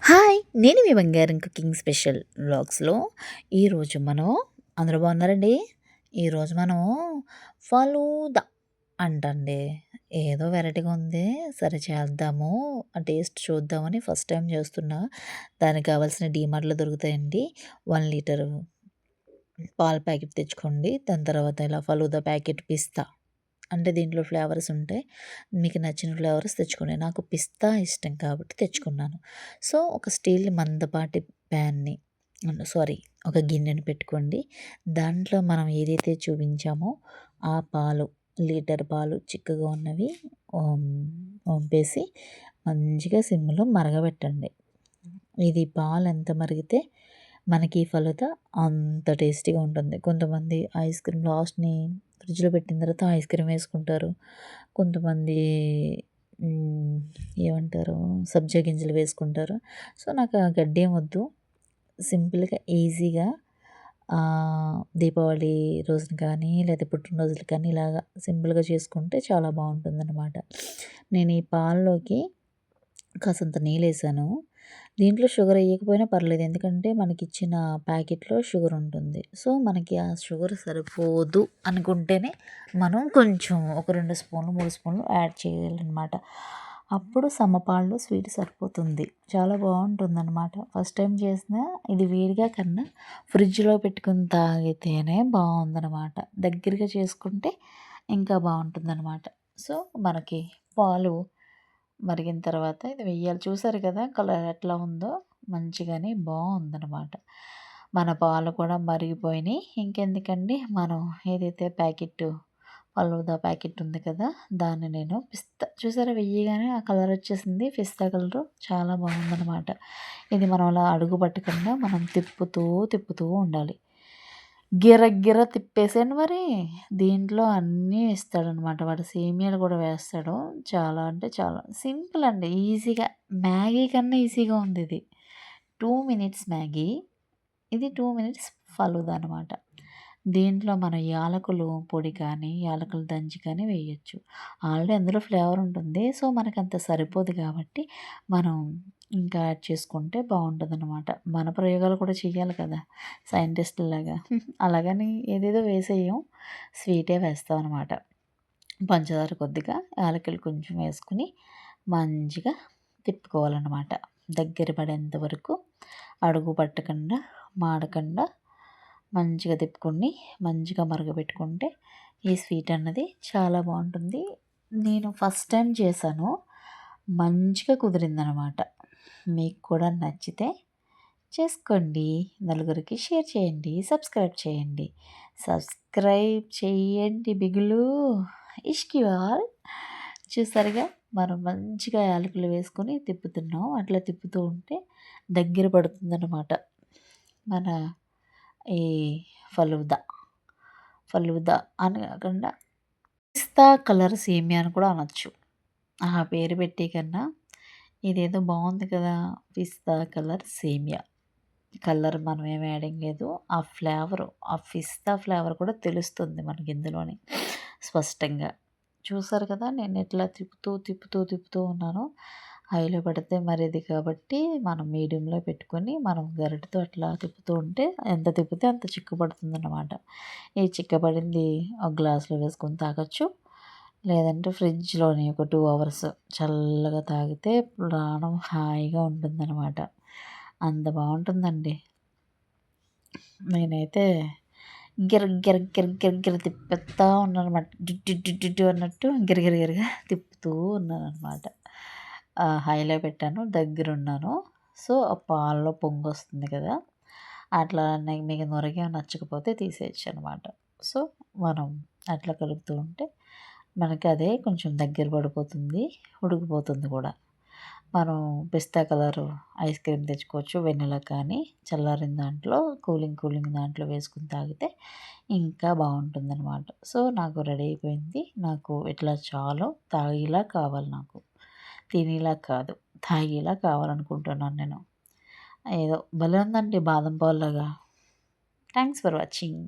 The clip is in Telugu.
హాయ్! నేను మీ బంగారం కుకింగ్ స్పెషల్ వ్లాగ్స్‌లో ఈరోజు మనం అందరూ బాగున్నారండి? ఈరోజు మనం ఫలూదా అంటండి. ఏదో వెరైటీగా ఉంది. సరే చేద్దాము. ఆ టేస్ట్ చూద్దామని ఫస్ట్ టైమ్ చేస్తున్నా. దానికి కావాల్సిన డీమార్ట్‌లో దొరుకుతాయండి. 1 లీటరు పాల ప్యాకెట్ తెచ్చుకోండి. దాని తర్వాత ఇలా ఫలూదా ప్యాకెట్, పిస్తా అంటే దీంట్లో ఫ్లేవర్స్ ఉంటాయి. మీకు నచ్చిన ఫ్లేవర్స్ తెచ్చుకోండి. నాకు పిస్తా ఇష్టం కాబట్టి తెచ్చుకున్నాను. సో, ఒక స్టీల్ మందపాటి ప్యాన్‌ని సారీ, ఒక గిన్నెని పెట్టుకోండి. దాంట్లో మనం ఏదైతే చూపించామో ఆ పాలు, లీటర్ పాలు చిక్కగా ఉన్నవి ఓం వంపేసి మంచిగా సిమ్‌లో మరగబెట్టండి. ఇది పాలు ఎంత మరిగితే మనకి ఫలూదా అంత టేస్టీగా ఉంటుంది. కొంతమంది ఐస్ క్రీమ్ లాస్ట్‌ని ఫ్రిడ్జ్‌లో పెట్టిన తర్వాత ఐస్ క్రీమ్ వేసుకుంటారు. కొంతమంది హ్మ్, ఏమంటారు, సబ్జా గింజలు వేసుకుంటారు. సో, నాకు ఆ గడ్డేం వద్దు. సింపుల్‌గా ఈజీగా దీపావళి రోజున కానీ లేదా పుట్టినరోజులు కానీ ఇలాగా సింపుల్‌గా చేసుకుంటే చాలా బావుంటుందనమాట. నేను ఈ పాల్లోకి కాసంత నీళ్ళేసాను. దీంట్లో షుగర్ ఎయ్యకపోయినా పర్లేదు. ఎందుకంటే మనకిచ్చిన ప్యాకెట్‌లో షుగర్ ఉంటుంది. సో, మనకి ఆ షుగర్ సరిపోదు అనుకుంటేనే మనం కొంచెం ఒక 2 స్పూన్లు, 3 స్పూన్లు యాడ్ చేయాలనమాట. అప్పుడు సమపాల్లో స్వీట్ సరిపోతుంది. చాలా బావుంటుందనమాట. ఫస్ట్ టైం చేసినా ఇది వేడిగా కన్నా ఫ్రిడ్జ్‌లో పెట్టుకొని తాగితేనే బావుందనమాట. దగ్గరగా చేసుకుంటే ఇంకా బావుంటుందనమాట. సో, మనకి పాలు మరిగిన తర్వాత ఇది వెయ్యాలి. చూసారు కదా కలర్ ఎట్లా ఉందో, మంచిగానే బావుందనమాట. మన పాలు కూడా మరిగిపోయినాయి. ఇంకెందుకండి, మనం ఏదైతే ప్యాకెట్టు ఫలూదా ప్యాకెట్ ఉంది కదా, దాన్ని నేను పిస్తా చూసారా వెయ్యగానే ఆ కలర్ వచ్చేసింది. పిస్తా కలరు చాలా బాగుందనమాట. ఇది మనం అలా అడుగు పట్టకుండా మనం తిప్పుతూ తిప్పుతూ ఉండాలి. గిర తిప్పేసాను మరి. దీంట్లో అన్నీ ఇస్తాడనమాట. వాడు సేమియాలు కూడా వేస్తాడు. చాలా అంటే చాలా సింపుల్ అండి. ఈజీగా మ్యాగీ కన్నా ఈజీగా ఉంది ఇది. 2 మినిట్స్ మ్యాగీ. ఇది 2 మినిట్స్ ఫలూదా అనమాట. దీంట్లో మనం యాలకులు పొడి కానీ, యాలకులు దంచి కానీ వేయొచ్చు. ఆల్రెడీ అందులో ఫ్లేవర్ ఉంటుంది. సో, మనకంత సరిపోదు కాబట్టి మనం ఇంకా యాడ్ చేసుకుంటే బావుంటదనమాట. మన ప్రయోగాలు కూడా చెయ్యాలి కదా! సైంటిస్ట్‌లాగా. అలాగని ఏదేదో వేసేయం. స్వీటే వేస్తామనమాట. పంచదార కొద్దిగా, యాలకులు కొంచెం వేసుకొని మంచిగా తిప్పుకోవాలనమాట. దగ్గర పడేంత వరకు అడుగు పట్టకుండా, మాడకుండా మంచిగా తిప్పుకొని, మంచిగా మరగబెట్టుకుంటే ఈ స్వీట్ అన్నది చాలా బావుంటుంది. నేను ఫస్ట్ టైం చేశాను. మంచిగా కుదిరిందనమాట. మీకు కూడా నచ్చితే చేసుకోండి. నలుగురికి షేర్ చేయండి. సబ్స్క్రైబ్ చేయండి. సబ్స్క్రైబ్ చేయండి బిగులు. ఇష్క్ యూ ఆల్. చూసారుగా, మనం మంచిగా యాలకులు వేసుకొని తిప్పుతున్నాం. అట్లా తిప్పుతూ ఉంటే దగ్గర పడుతుందనమాట మన ఈ ఫలూదా. ఫలూదా అని కాకుండా పిస్తా కలర్ సేమియా అని కూడా అనొచ్చు. ఆ పేరు పెట్టే కన్నా ఇదేదో బావుంది కదా! పిస్తా కలర్ సేమియా. కలర్ మనం ఏమి యాడింగ్ లేదు. ఆ ఫ్లేవరు, ఆ పిస్తా ఫ్లేవర్ కూడా తెలుస్తుంది మనకి ఇందులోని స్పష్టంగా. చూసారు కదా! నేను ఎట్లా తిప్పుతూ ఉన్నానో. హైలో పెడితే మరిది కాబట్టి మనం మీడియంలో పెట్టుకొని మనం గరిటెతో అట్లా తిప్పుతూ ఉంటే ఎంత తిప్పితే అంత చిక్కబడుతుందన్నమాట. ఈ చిక్కబడింది ఒక గ్లాస్‌లో వేసుకొని తాగొచ్చు. లేదంటే ఫ్రిడ్జ్‌లోని ఒక 2 అవర్స్ చల్లగా తాగితే ప్రాణం హాయిగా ఉంటుందన్నమాట. అంత బావుంటుందండి. నేనైతే గిర తిప్పేత్తా ఉన్నాననమాట. డు అన్నట్టు గిరగిరగా తిప్పుతూ ఉన్నాననమాట. హైలో పెట్టాను, దగ్గరున్నాను. సో, ఆ పాలలో పొంగొస్తుంది కదా! అట్లా మీకు నొరగా నచ్చకపోతే తీసేయొచ్చనమాట. సో, మనం అట్లా కలుపుతూ ఉంటే మనకి అదే కొంచెం దగ్గర పడిపోతుంది, ఉడికిపోతుంది కూడా. మనం పిస్తా కలరు ఐస్ క్రీమ్ తెచ్చుకోవచ్చు. వెనిలా కానీ చల్లారిన దాంట్లో కూలింగ్ దాంట్లో వేసుకొని తాగితే ఇంకా బావుంటుందనమాట. సో, నాకు రెడీ అయిపోయింది. నాకు ఇట్లా చాలు. తాగేలా కావాలి నాకు. తినేలా కాదు. తాగేలా కావాలనుకుంటున్నాను నేను. ఏదో భలే ఉందండి బాదం పాలులాగా. Thanks for watching.